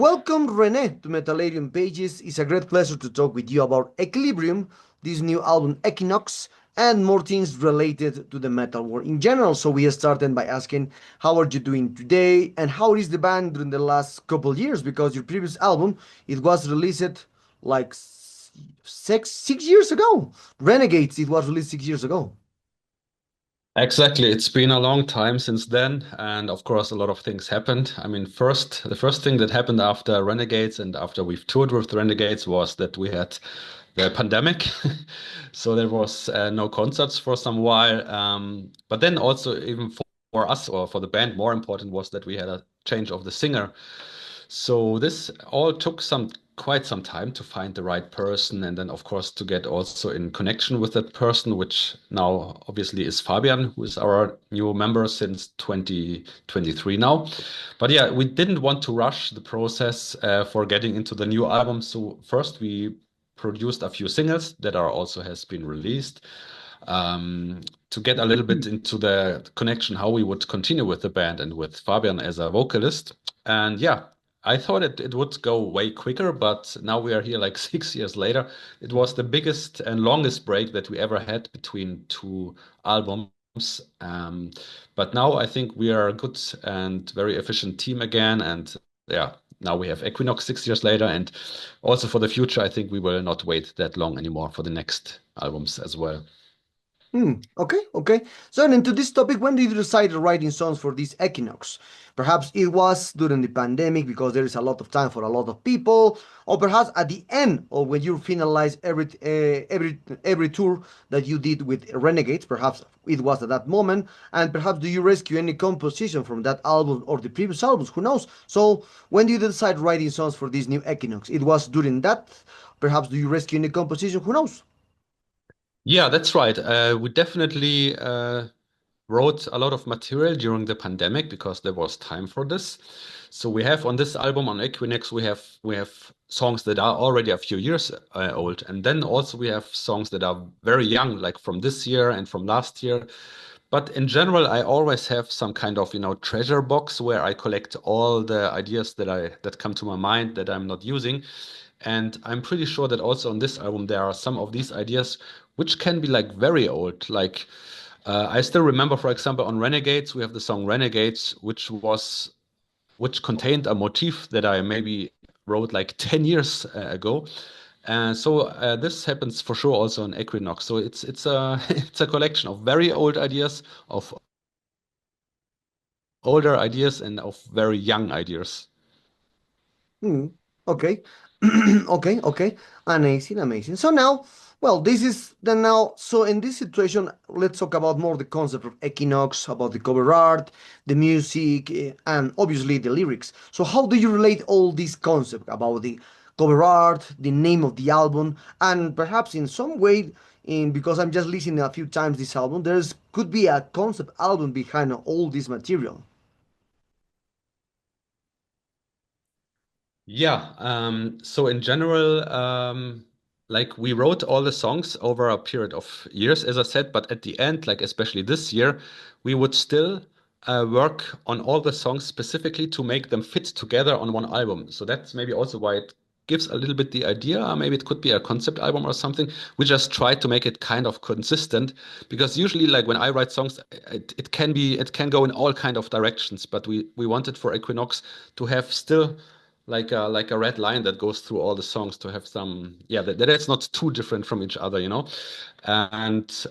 Welcome, René, to Metallarium Pages. It's a great pleasure to talk with you about Equilibrium, this new album Equinox, and more things related to the metal world in general. So we started by asking, how are you doing today, and how is the band during the last couple years? Because your previous album, it was released like six years ago. Renegades, it was released 6 years ago. Exactly. It's been a long time since then, and of course, a lot of things happened. I mean, the first thing that happened after Renegades and after we've toured with Renegades was that we had the pandemic. So there was no concerts for some while. But then also, even for us or for the band, more important was that we had a change of the singer. So this all took quite some time to find the right person, and then of course to get also in connection with that person, which now obviously is Fabian, who is our new member since 2023 now. But yeah, we didn't want to rush the process for getting into the new album. So first we produced a few singles that are also has been released um, to get a little bit into the connection how we would continue with the band and with Fabian as a vocalist. And yeah, I thought it would go way quicker, but now we are here like 6 years later. It was the biggest and longest break that we ever had between two albums. Um, but now I think we are a good and very efficient team again. And yeah, now we have Equinox 6 years later. And also for the future, I think we will not wait that long anymore for the next albums as well. Okay. So, and into this topic, when did you decide to writing songs for this equinox? Perhaps it was during the pandemic because there is a lot of time for a lot of people, or perhaps at the end or when you finalize every tour that you did with Renegades. Perhaps it was at that moment, and perhaps do you rescue any composition from that album or the previous albums? Who knows? So, when did you decide writing songs for this new equinox? It was during that. Perhaps do you rescue any composition? Who knows? Yeah, that's right. We definitely wrote a lot of material during the pandemic because there was time for this. So we have on this album on Equinox we have songs that are already a few years old, and then also we have songs that are very young, like from this year and from last year. But in general, I always have some kind of, treasure box where I collect all the ideas that come to my mind that I'm not using. And I'm pretty sure that also on this album there are some of these ideas which can be like very old. Like I still remember, for example, on Renegades, we have the song Renegades, which contained a motif that I maybe wrote like 10 years ago. So this happens for sure also on Equinox. So it's a it's a collection of very old ideas, of older ideas, and of very young ideas. Hmm. Okay. Okay. Amazing. So now, well, this is the now. So in this situation, let's talk about more the concept of Equinox, about the cover art, the music, and obviously the lyrics. So how do you relate all these concepts about the cover art, the name of the album, and perhaps in some way, in because I'm just listening a few times this album, there's could be a concept album behind all this material. Yeah, so in general, like we wrote all the songs over a period of years, as I said, but at the end, like especially this year, we would still work on all the songs specifically to make them fit together on one album. So that's maybe also why it gives a little bit the idea, maybe it could be a concept album or something. We just try to make it kind of consistent because usually, like when I write songs, it can go in all kind of directions, but we wanted for Equinox to have still like a red line that goes through all the songs to have some that it's not too different from each other, and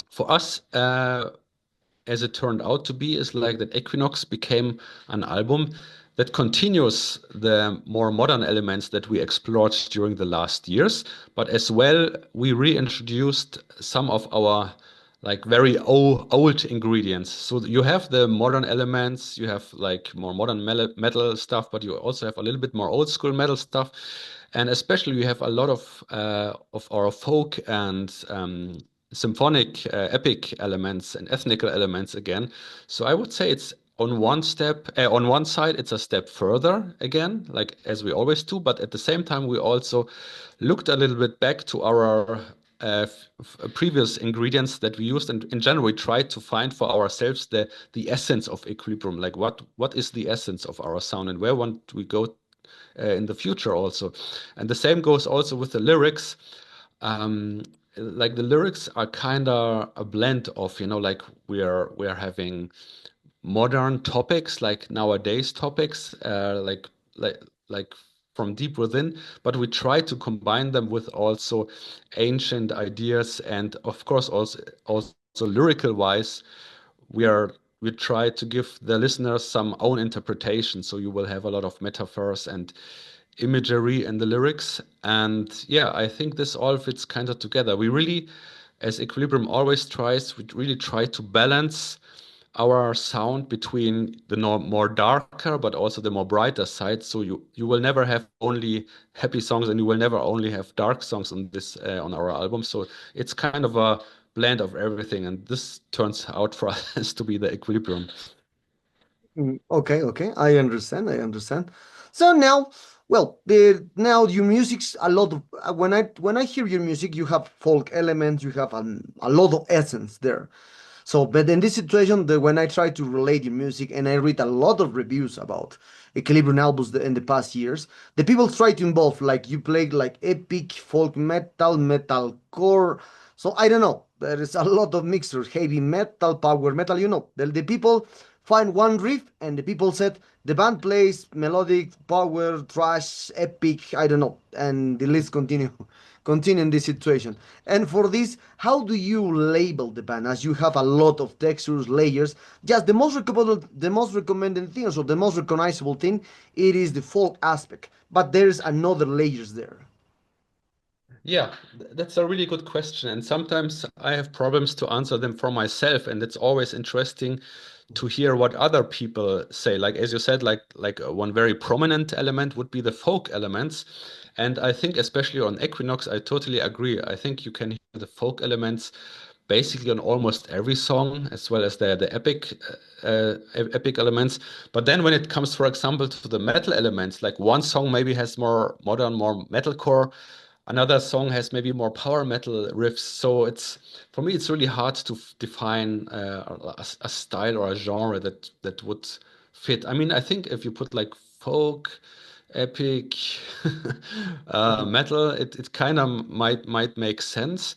for us as it turned out to be is like that Equinox became an album that continues the more modern elements that we explored during the last years, but as well we reintroduced some of our like very old ingredients. So you have the modern elements, you have like more modern metal stuff, but you also have a little bit more old school metal stuff. And especially you have a lot of our folk and symphonic epic elements and ethnical elements again. So I would say it's on one side it's a step further again, like as we always do, but at the same time we also looked a little bit back to our previous ingredients that we used, and in general we tried to find for ourselves the essence of Equilibrium, like what is the essence of our sound and where want we go in the future also. And the same goes also with the lyrics. Um, like the lyrics are kind of a blend of, like we are having modern topics, like nowadays topics, like from deep within, but we try to combine them with also ancient ideas, and of course also lyrical wise, we try to give the listeners some own interpretation. So you will have a lot of metaphors and imagery in the lyrics. And yeah, I think this all fits kind of together. We really, as Equilibrium always tries, we really try to balance our sound between the more darker but also the more brighter side. So you will never have only happy songs and you will never only have dark songs on this on our album. So it's kind of a blend of everything, and this turns out for us to be the Equilibrium. Okay, okay, I understand, I understand. So now, well, the now your music's a lot of when I hear your music, you have folk elements, you have a lot of essence there. So, but in this situation, when I try to relate your music and I read a lot of reviews about Equilibrium albums in the past years, the people try to involve like you play like epic folk metal, metalcore. So I don't know. There is a lot of mixtures, heavy metal, power metal. The people find one riff and the people said the band plays melodic, power, thrash, epic. I don't know, and the list continue in this situation. And for this, how do you label the band? As you have a lot of textures, layers, just the most recommended thing, so the most recognizable thing, it is the folk aspect. But there's another layers there. Yeah, that's a really good question. And sometimes I have problems to answer them for myself. And it's always interesting to hear what other people say. Like as you said, one very prominent element would be the folk elements. And I think especially on Equinox, I totally agree. I think you can hear the folk elements basically on almost every song, as well as the epic elements. But then when it comes, for example, to the metal elements, like one song maybe has more modern, more metalcore, another song has maybe more power metal riffs. So it's for me, it's really hard to define a style or a genre that would fit. I mean, I think if you put like folk, epic, metal, it kind of might make sense.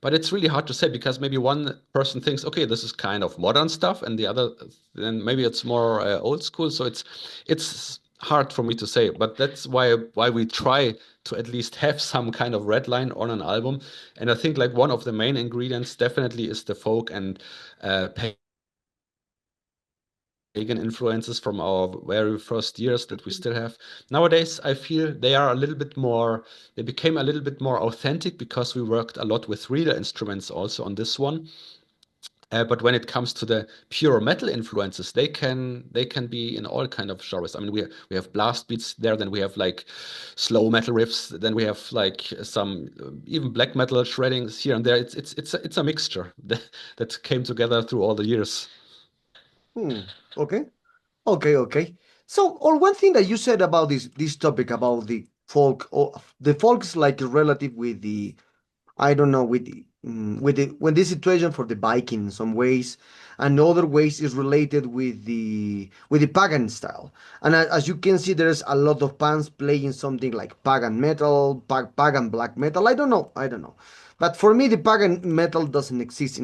But it's really hard to say because maybe one person thinks, okay, this is kind of modern stuff, and the other, then maybe it's more old school. So it's hard for me to say. But that's why we try to at least have some kind of red line on an album. And I think like one of the main ingredients definitely is the folk and pagan influences from our very first years that we still have. Nowadays, I feel they became a little bit more authentic because we worked a lot with real instruments also on this one. But when it comes to the pure metal influences, they can be in all kind of genres. I mean, we have blast beats there, then we have like slow metal riffs, then we have like some even black metal shreddings here and there. It's a mixture that came together through all the years. Hmm. Okay. Okay, okay. So, or one thing that you said about this topic about the folk, or the folk's like relative with the I don't know with the when this situation for the Viking in some ways, and other ways is related with the pagan style. And as you can see, there's a lot of bands playing something like pagan metal, pagan black metal. I don't know. But for me, the pagan metal doesn't exist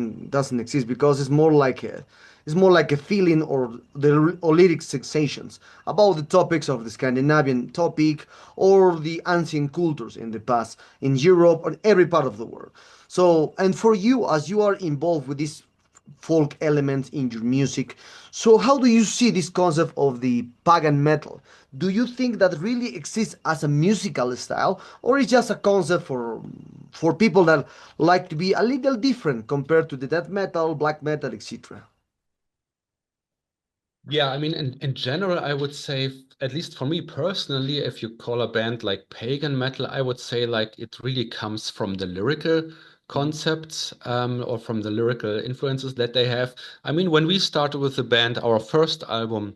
because it's more like a feeling or lyric sensations about the topics of the Scandinavian topic or the ancient cultures in the past in Europe or every part of the world. So, and for you, as you are involved with these folk elements in your music, so how do you see this concept of the pagan metal? Do you think that really exists as a musical style, or is just a concept for people that like to be a little different compared to the death metal, black metal, etc.? Yeah, I mean, in general, I would say, at least for me personally, if you call a band like pagan metal, I would say like it really comes from the lyrical concepts or from the lyrical influences that they have. I mean, when we started with the band, our first album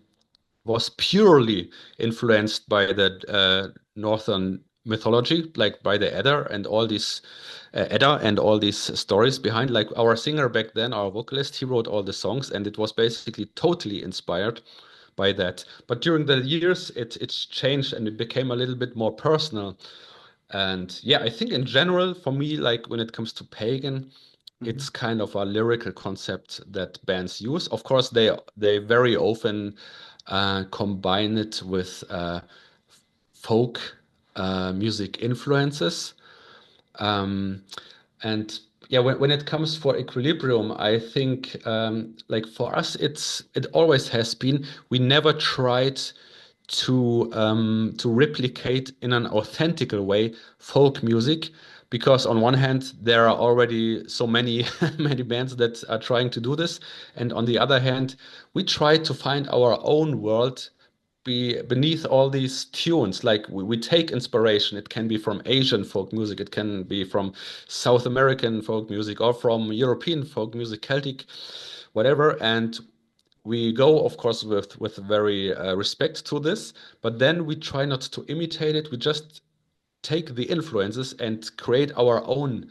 was purely influenced by the northern mythology, like by the Edda and all these stories behind. Like our singer back then, our vocalist, he wrote all the songs, and it was basically totally inspired by that. But during the years, it's changed and it became a little bit more personal. And yeah, I think in general, for me, like when it comes to pagan, Mhm. it's kind of a lyrical concept that bands use. Of course, they very often combine it with folk music influences. Um, and yeah, when it comes for Equilibrium, I think like for us, it always has been. We never tried to replicate in an authentical way folk music, because on one hand there are already so many many bands that are trying to do this, and on the other hand, we try to find our own world be beneath all these tunes. Like we take inspiration. It can be from Asian folk music, it can be from South American folk music, or from European folk music, Celtic, whatever. And we go, of course, with very respect to this, but then we try not to imitate it. We just take the influences and create our own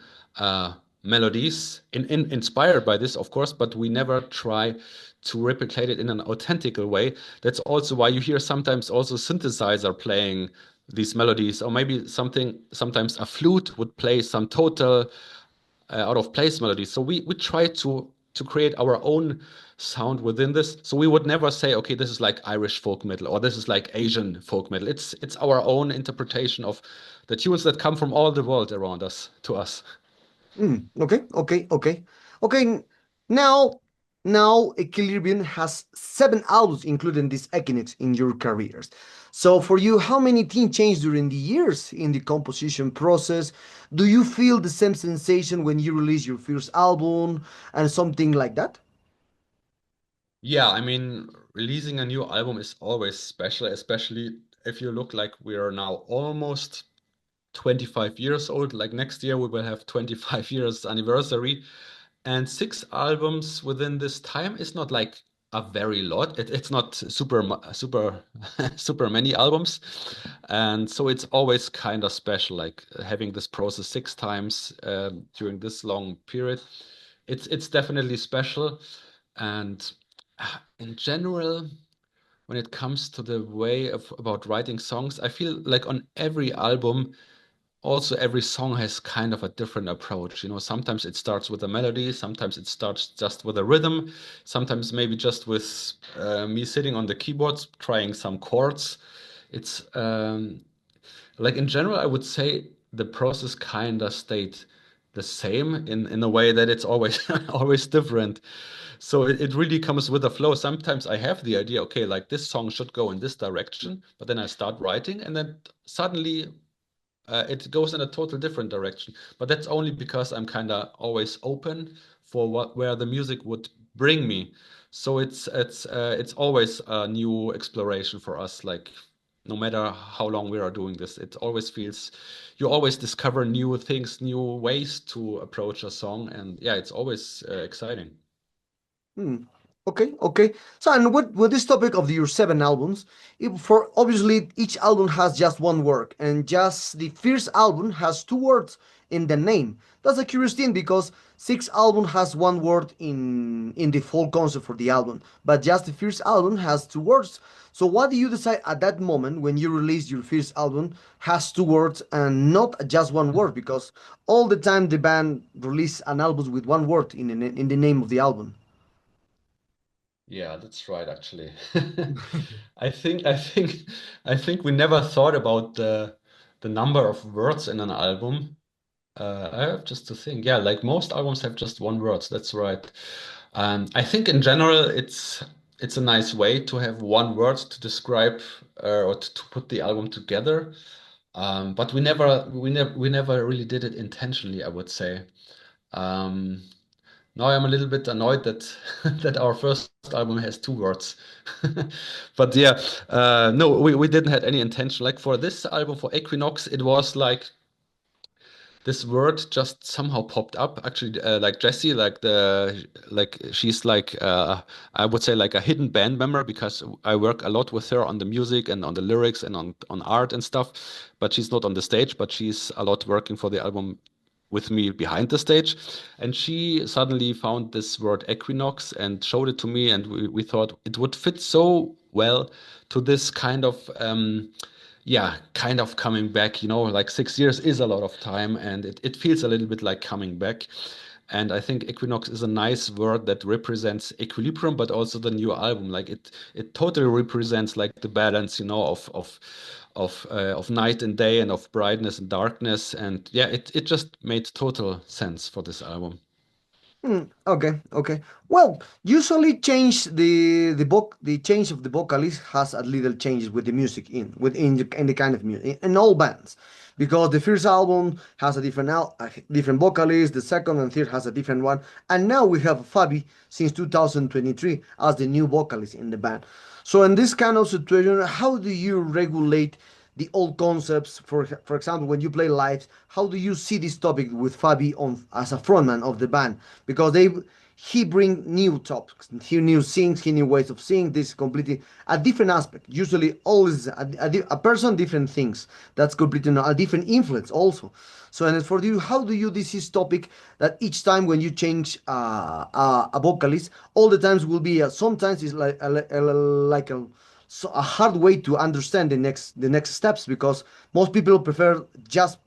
melodies, inspired by this, of course, but we never try to replicate it in an authentical way. That's also why you hear sometimes also synthesizer playing these melodies, or maybe sometimes a flute would play some total out of place melodies. So we try to create our own sound within this. So we would never say, okay, this is like Irish folk metal or this is like Asian folk metal. It's our own interpretation of the tunes that come from all the world around us to us. Okay, okay, okay, okay. Now, now Equilibrium has 7 albums, including this Equinox, in your careers. So, for you, how many things changed during the years in the composition process? Do you feel the same sensation when you release your first album and something like that? Yeah, I mean, releasing a new album is always special, especially if you look like we are now almost 25 years old. Like next year, we will have 25 years anniversary. And 6 albums within this time is not like a very lot. It's not super super many albums, and so it's always kind of special. Like having this process 6 times during this long period, it's definitely special. And in general, when it comes to the way of about writing songs, I feel like on every album also every song has kind of a different approach. You know, sometimes it starts with a melody, sometimes it starts just with a rhythm, sometimes maybe just with me sitting on the keyboards trying some chords. It's like in general, I would say the process kind of stayed the same in a way that it's always always different. So it really comes with a flow. Sometimes I have the idea, okay, like this song should go in this direction, but then I start writing and then suddenly it goes in a total different direction. But that's only because I'm kind of always open for what where the music would bring me. So it's always a new exploration for us. Like no matter how long we are doing this, it always feels you always discover new things, new ways to approach a song, and yeah, it's always exciting. Hmm. Okay, okay. So, and with this topic of your 7 albums, for obviously each album has just one word, and just the first album has 2 words in the name. That's a curious thing because 6 album has one word in the full concept for the album, but just the first album has 2 words. So, what do you decide at that moment when you release your first album has 2 words and not just one word? Because all the time the band release an album with one word in the name of the album. Yeah, that's right, actually. I think I think we never thought about the number of words in an album. I have just to think. Yeah, like most albums have just one word. That's right. I think in general it's a nice way to have one word to describe or to put the album together. But we never really did it intentionally, I would say. Um, Now I'm a little bit annoyed that that our first album has 2 words. But yeah, no, we didn't have any intention. Like for this album, for Equinox, it was like this word just somehow popped up. Actually, like Jessie, like she's like I would say like a hidden band member because I work a lot with her on the music and on the lyrics and on art and stuff. But she's not on the stage, but she's a lot working for the album with me behind the stage. And she suddenly found this word equinox and showed it to me, and we thought it would fit so well to this kind of yeah, kind of coming back, you know, like 6 years is a lot of time and it feels a little bit like coming back. And I think equinox is a nice word that represents equilibrium, but also the new album. Like it totally represents like the balance, you know, of night and day and of brightness and darkness. And yeah, it just made total sense for this album. Okay, okay. Well, usually change the change of the vocalist has a little changes with the music in the kind of music in all bands, because the first album has a different vocalist, the second and third has a different one, and now we have Fabi since 2023 as the new vocalist in the band. So in this kind of situation, how do you regulate the old concepts? For example, when you play live, how do you see this topic with Fabi on as a frontman of the band? Because he bring new topics, he new things, he new ways of seeing this completely a different aspect. Usually, always a person different things. That's completely a different influence also. So, and for you, how do you this is topic that each time when you change a vocalist, all the times will be sometimes it's like a hard way to understand the next steps, because most people prefer just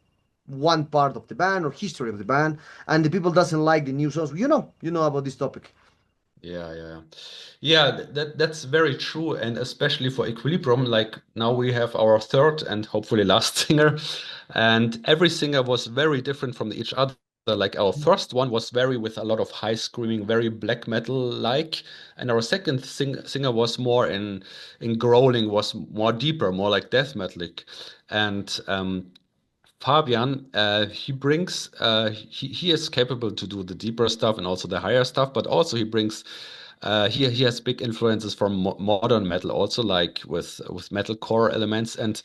one part of the band or history of the band, and the people doesn't like the new songs. You know about this topic. Yeah, yeah, yeah. Yeah, that's very true, and especially for Equilibrium, like now we have our third and hopefully last singer, and every singer was very different from each other. Like our first one was very with a lot of high screaming, very black metal like, and our second singer was more in growling, was more deeper, more like death metallic, and Fabian, he is capable to do the deeper stuff and also the higher stuff, but also he brings he has big influences from modern metal also, like with metalcore elements. And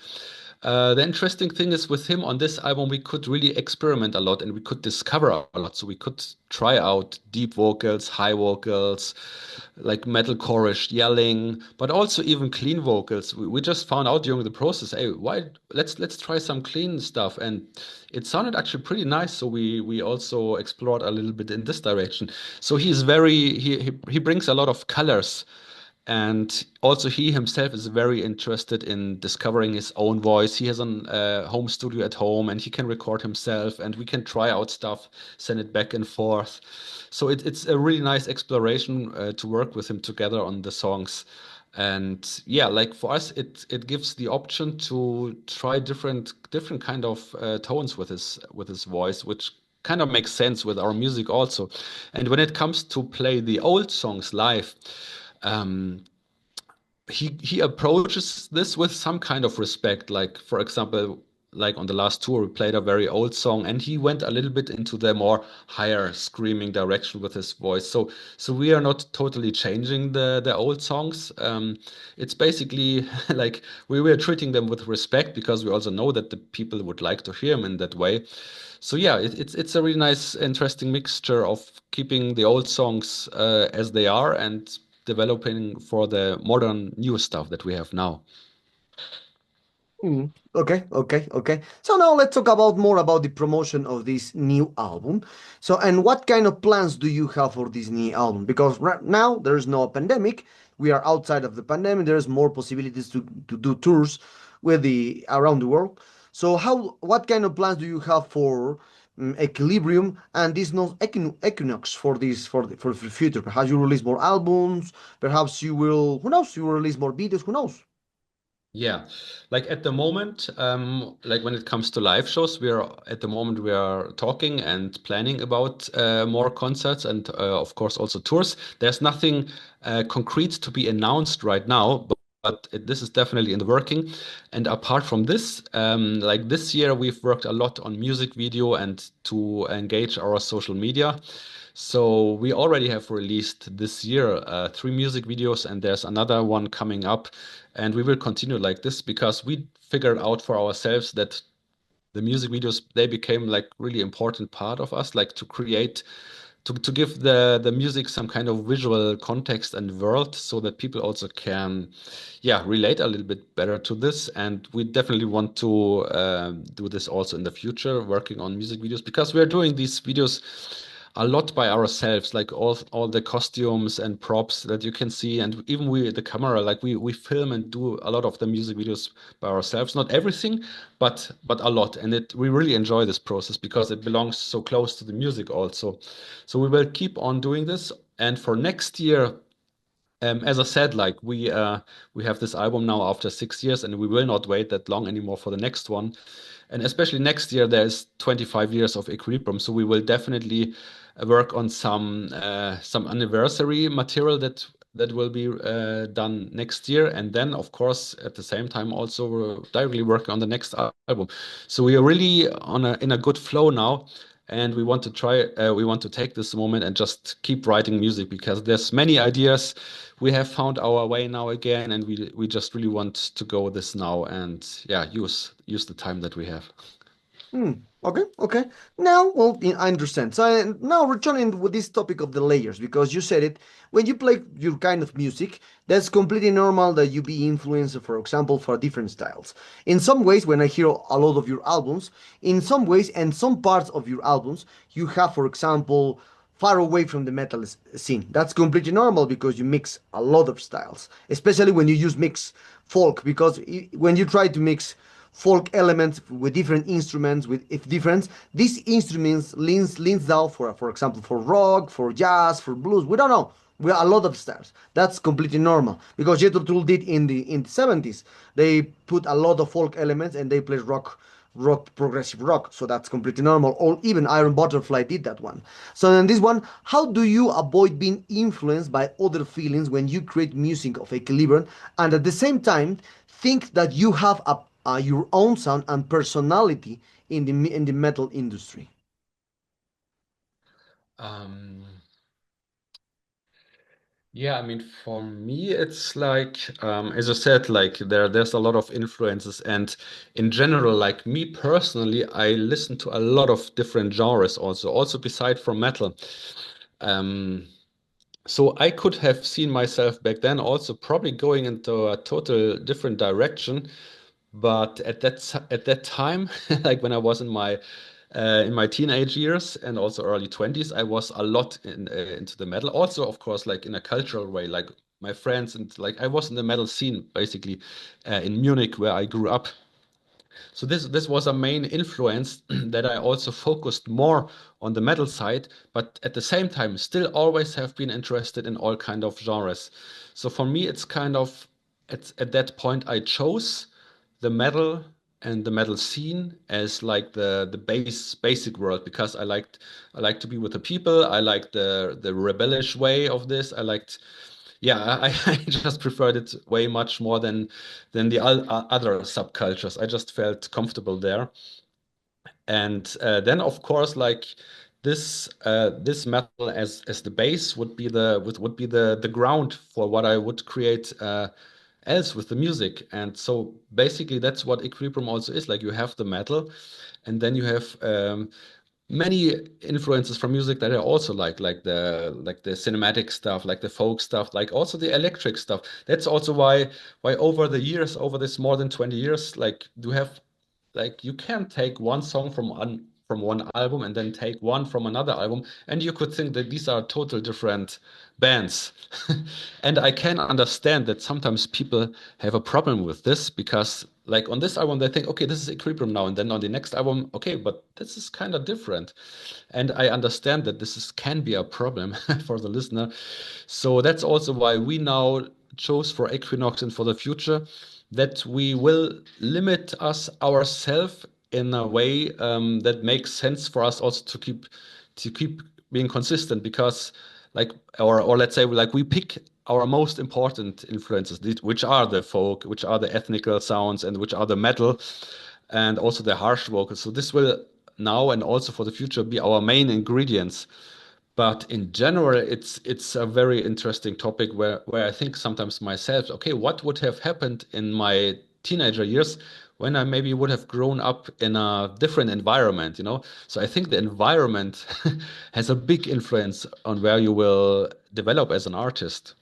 the interesting thing is with him on this album, we could really experiment a lot and we could discover a lot. So we could try out deep vocals, high vocals, like metalcore-ish yelling, but also even clean vocals. We just found out during the process, hey, why let's try some clean stuff, and it sounded actually pretty nice. So we also explored a little bit in this direction. So he's very he brings a lot of colors, and also he himself is very interested in discovering his own voice. He has a home studio at home and he can record himself and we can try out stuff, send it back and forth. So it's a really nice exploration to work with him together on the songs. And yeah, like for us, it gives the option to try different kind of tones with his voice, which kind of makes sense with our music also. And when it comes to play the old songs live, um, he approaches this with some kind of respect. Like for example, like on the last tour, we played a very old song, and he went a little bit into the more higher screaming direction with his voice. So we are not totally changing the old songs. It's basically like we were treating them with respect because we also know that the people would like to hear him in that way. So yeah, it's a really nice, interesting mixture of keeping the old songs as they are and developing for the modern new stuff that we have now. Okay, okay, okay. So now let's talk about more about the promotion of this new album. So, and what kind of plans do you have for this new album? Because right now there's no pandemic. We are outside of the pandemic. There's more possibilities to do tours with the around the world. So, what kind of plans do you have for Equilibrium and this no Equinox for this for the future? Perhaps you release more albums. Perhaps you will. Who knows? You will release more videos. Who knows? Yeah, like at the moment, like when it comes to live shows, we are talking and planning about more concerts and of course also tours. There's nothing concrete to be announced right now, but this is definitely in the working. And apart from this, like this year, we've worked a lot on music video and to engage our social media. So we already have released this year three music videos, and there's another one coming up. And we will continue like this because we figured out for ourselves that the music videos, they became like really important part of us, like to create, to give the music some kind of visual context and world so that people also can, yeah, relate a little bit better to this. And we definitely want to do this also in the future, working on music videos, because we're doing these videos a lot by ourselves, like all the costumes and props that you can see, and even we the camera, like we film and do a lot of the music videos by ourselves. Not everything, but a lot, and it we really enjoy this process because it belongs so close to the music also. So we will keep on doing this, and for next year. As I said, like we have this album now after 6 years, and we will not wait that long anymore for the next one. And especially next year, there's 25 years of Equilibrium, so we will definitely work on some anniversary material that will be done next year, and then of course at the same time also we're directly working on the next album. So we are really on a in a good flow now, and we want to take this moment and just keep writing music because there's many ideas. We have found our way now again, and we just really want to go with this now and yeah, use the time that we have. Hmm. Okay. Okay. Now, well, I understand. So now returning with this topic of the layers, because you said it, when you play your kind of music, that's completely normal that you be influenced, for example, for different styles. In some ways, when I hear a lot of your albums, in some ways and some parts of your albums, you have, for example, far away from the metal scene. That's completely normal because you mix a lot of styles, especially when you use mix folk, because when you try to mix folk elements with different instruments with if different these instruments leans down for example for rock, for jazz, for blues, we don't know, we are a lot of styles. That's completely normal because Jethro Tull did in the 70s. They put a lot of folk elements and they played rock, progressive rock, so that's completely normal. Or even Iron Butterfly did that one. So in this one, how do you avoid being influenced by other feelings when you create music of Equilibrium, and at the same time think that you have your own sound and personality in the metal industry? Um, yeah, I mean, for me, it's like, as I said, like there's a lot of influences, and in general, like me personally, I listen to a lot of different genres also beside from metal. Um, So I could have seen myself back then also probably going into a total different direction, but at that time, like when I was in my teenage years and also early 20s, I was a lot into the metal. Also, of course, like in a cultural way, like my friends and like I was in the metal scene basically in Munich where I grew up. So this was a main influence that I also focused more on the metal side, but at the same time still always have been interested in all kind of genres. So for me, it's kind of at that point I chose the metal and the metal scene as like the basic world because I liked to be with the people. I liked the rebellious way of this. I liked yeah, I just preferred it way much more than the other subcultures. I just felt comfortable there. And then, of course, like this metal as the base would be the ground for what I would create else with the music. And so basically, that's what Equilibrium also is. Like you have the metal, and then you have many influences from music that I also like the cinematic stuff, like the folk stuff, like also the electric stuff. That's also why over the years, over this more than 20 years, like you have like you can take one song from one album and then take one from another album, and you could think that these are total different bands. And I can understand that sometimes people have a problem with this because, like, on this album, they think, okay, this is Equilibrium now, and then on the next album, okay, but this is kind of different. And I understand that can be a problem for the listener. So that's also why we now chose for Equinox and for the future that we will limit us ourselves in a way that makes sense for us also to keep being consistent because like or let's say like we pick our most important influences which are the folk, which are the ethnical sounds, and which are the metal and also the harsh vocals. So this will now and also for the future be our main ingredients. But in general, it's a very interesting topic where I think sometimes myself, okay, what would have happened in my teenager years when I maybe would have grown up in a different environment, you know? So I think the environment has a big influence on where you will develop as an artist.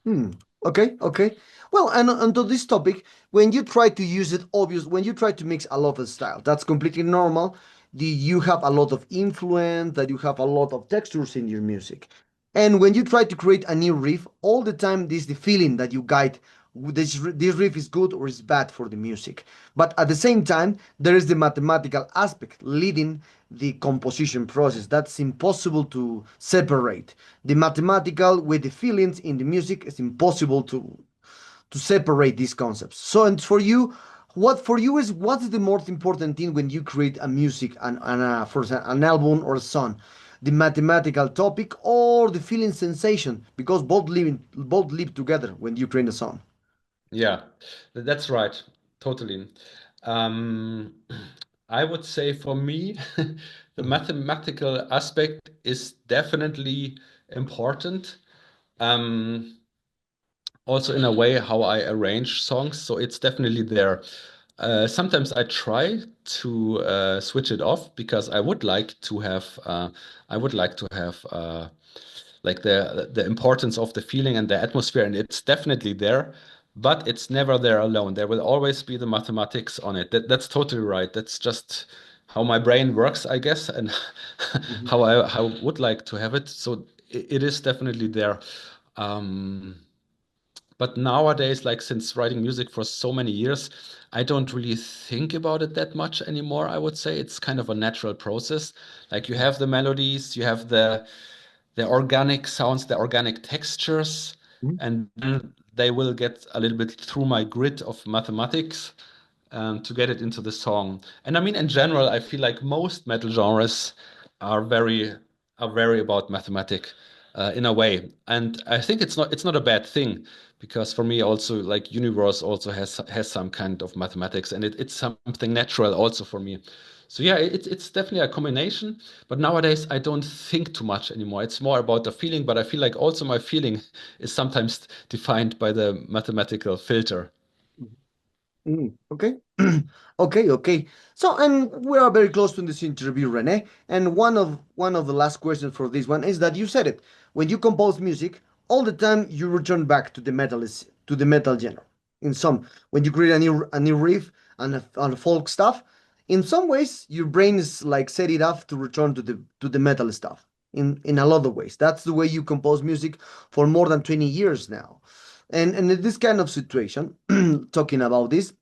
Hmm. Okay, okay. Well, and onto this topic, when you try to use it, obvious, when you try to mix a lot of style, that's completely normal. You have a lot of influence, that you have a lot of textures in your music. And when you try to create a new riff, all the time this the feeling that you guide this riff is good or is bad for the music. But at the same time, there is the mathematical aspect leading the composition process. That's impossible to separate. The mathematical with the feelings in the music is impossible to separate these concepts. So, and for you, what for you is what is the most important thing when you create a music and for example, an album or a song? The mathematical topic or the feeling sensation, because both live together when you create a song. Yeah, that's right. Totally. Um, I would say for me, the Mhm. mathematical aspect is definitely important. Um, Also in a way how I arrange songs, so it's definitely there. Sometimes I try to switch it off because I would like to have like the importance of the feeling and the atmosphere, and it's definitely there, but it's never there alone. There will always be the mathematics on it. That's totally right. That's just how my brain works, I guess, and Mhm. how I would like to have it. So it is definitely there. Um, but nowadays, like since writing music for so many years, I don't really think about it that much anymore. I would say it's kind of a natural process. Like you have the melodies, you have the organic sounds, the organic textures, Mhm. and then they will get a little bit through my grid of mathematics to get it into the song. And I mean, in general, I feel like most metal genres are very are very about mathematic in a way, and I think it's not a bad thing because for me also like universe also has some kind of mathematics, and it's something natural also for me. So yeah, it's definitely a combination, but nowadays I don't think too much anymore. It's more about the feeling, but I feel like also my feeling is sometimes defined by the mathematical filter. Okay. Okay, okay. So, and we are very close to this interview, Rene. And one of the last questions for this one is that you said it. When you compose music, all the time you return back to the metal genre. In some, when you create a new riff and folk stuff, in some ways your brain is like set it up to return to the metal stuff. In a lot of ways, that's the way you compose music for more than 20 years now. And in this kind of situation, talking about this,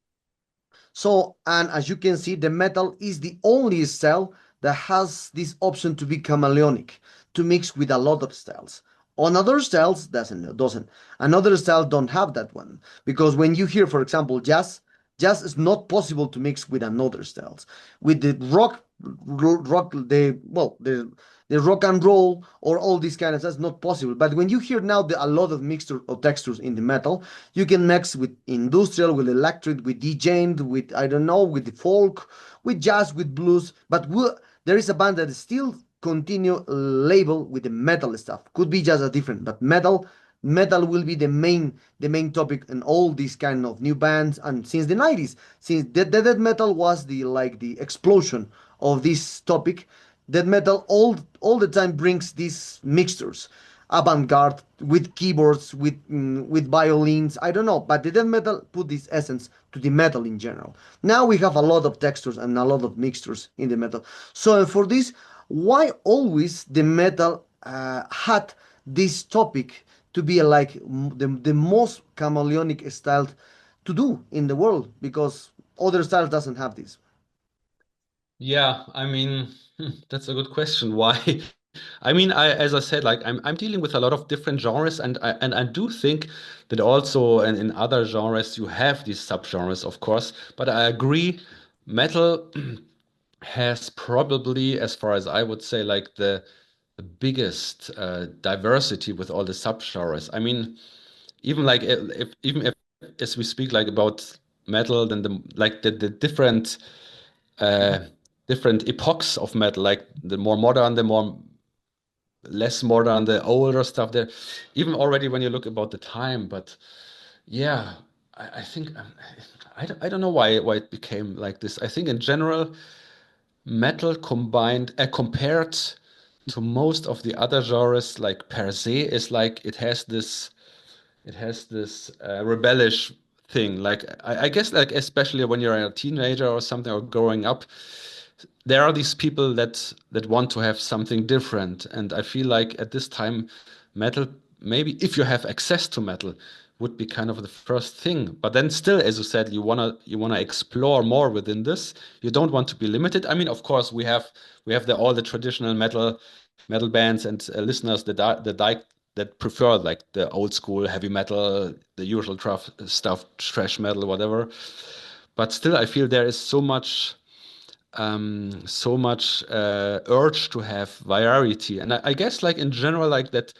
so, and as you can see, the metal is the only style that has this option to be chameleonic, to mix with a lot of styles. On other styles, doesn't. Another style don't have that one. Because when you hear, for example, jazz is not possible to mix with another styles. With the rock, the rock and roll or all these kind of that's not possible. But when you hear now a lot of mixture of textures in the metal, you can mix with industrial, with electric, with DJing, with I don't know, with the folk, with jazz, with blues. But there is a band that still continue label with the metal stuff. Could be just a different, but metal will be the main topic in all these kind of new bands. And since the 90s, since the death metal was the explosion of this topic, death metal all the time brings these mixtures, avant-garde with keyboards, with violins. I don't know, but the death metal put this essence to the metal in general. Now we have a lot of textures and a lot of mixtures in the metal. So for this, why always the metal had this topic to be like the most chameleonic style to do in the world, because other styles doesn't have this. Yeah, I mean, that's a good question. Why? I mean, as I said, like I'm dealing with a lot of different genres, and I do think that also in other genres you have these subgenres, of course. But I agree, metal has probably, as far as I would say, like the biggest diversity with all the subgenres. I mean, even like if even if as we speak like about metal, then the different uh, different epochs of metal, like the more modern, the more less modern, the older stuff there. Even already when you look about the time, but yeah, I think I don't know why it became like this. I think in general, metal combined compared to most of the other genres, like per se, is like it has this rebellish thing. Like I guess like especially when you're a teenager or something or growing up, there are these people that want to have something different. And I feel like at this time, metal, maybe if you have access to metal, would be kind of the first thing. But then still, as you said, you wanna explore more within this. You don't want to be limited. I mean, of course, we have all the traditional metal bands and listeners that prefer like the old school heavy metal, the usual stuff, thrash metal, whatever. But still, I feel there is so much urge to have variety. And I guess like in general, like that,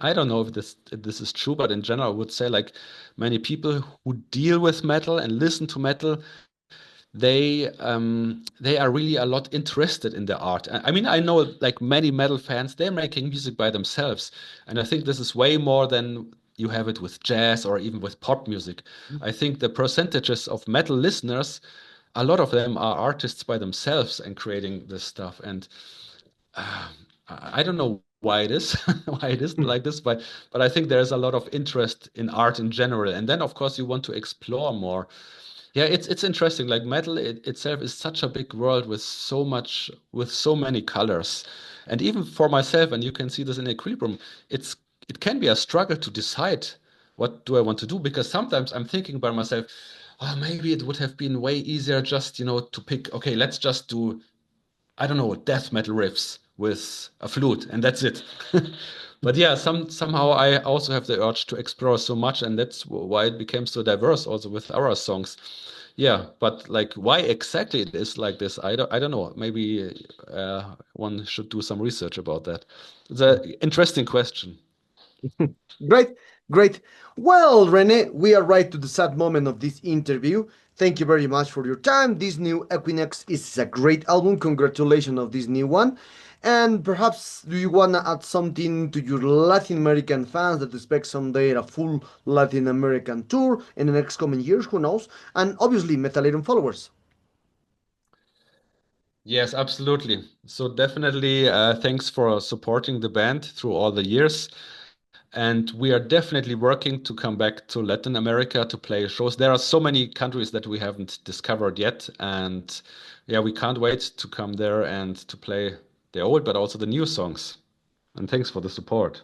I don't know if this is true, but in general, I would say like many people who deal with metal and listen to metal, they are really a lot interested in the art. I mean, I know like many metal fans, they're making music by themselves, and I think this is way more than you have it with jazz or even with pop music. I think the percentages of metal listeners, a lot of them are artists by themselves and creating this stuff. And uh, I don't know why it is why it is like this, but I think there's a lot of interest in art in general. And then of course you want to explore more. Yeah, it's interesting. Like metal itself is such a big world with so many colors. And even for myself, and you can see this in Equilibrium, it can be a struggle to decide what do I want to do, because sometimes I'm thinking by myself, oh, maybe it would have been way easier just, to pick, okay, let's just do, I don't know, death metal riffs with a flute, and that's it. But yeah, somehow I also have the urge to explore so much, and that's why it became so diverse also with our songs. Yeah, but like why exactly it is like this, I don't know. Maybe one should do some research about that. It's an interesting question. Great, great. Well, Rene, we are right to the sad moment of this interview. Thank you very much for your time. This new Equinox is a great album. Congratulations of this new one. And perhaps do you want to add something to your Latin American fans that expect someday a full Latin American tour in the next coming years? Who knows? And obviously, Metallarium followers. Yes, absolutely. So definitely, thanks for supporting the band through all the years. And we are definitely working to come back to Latin America to play shows. There are so many countries that we haven't discovered yet. And yeah, we can't wait to come there and to play the old, but also the new songs. And thanks for the support.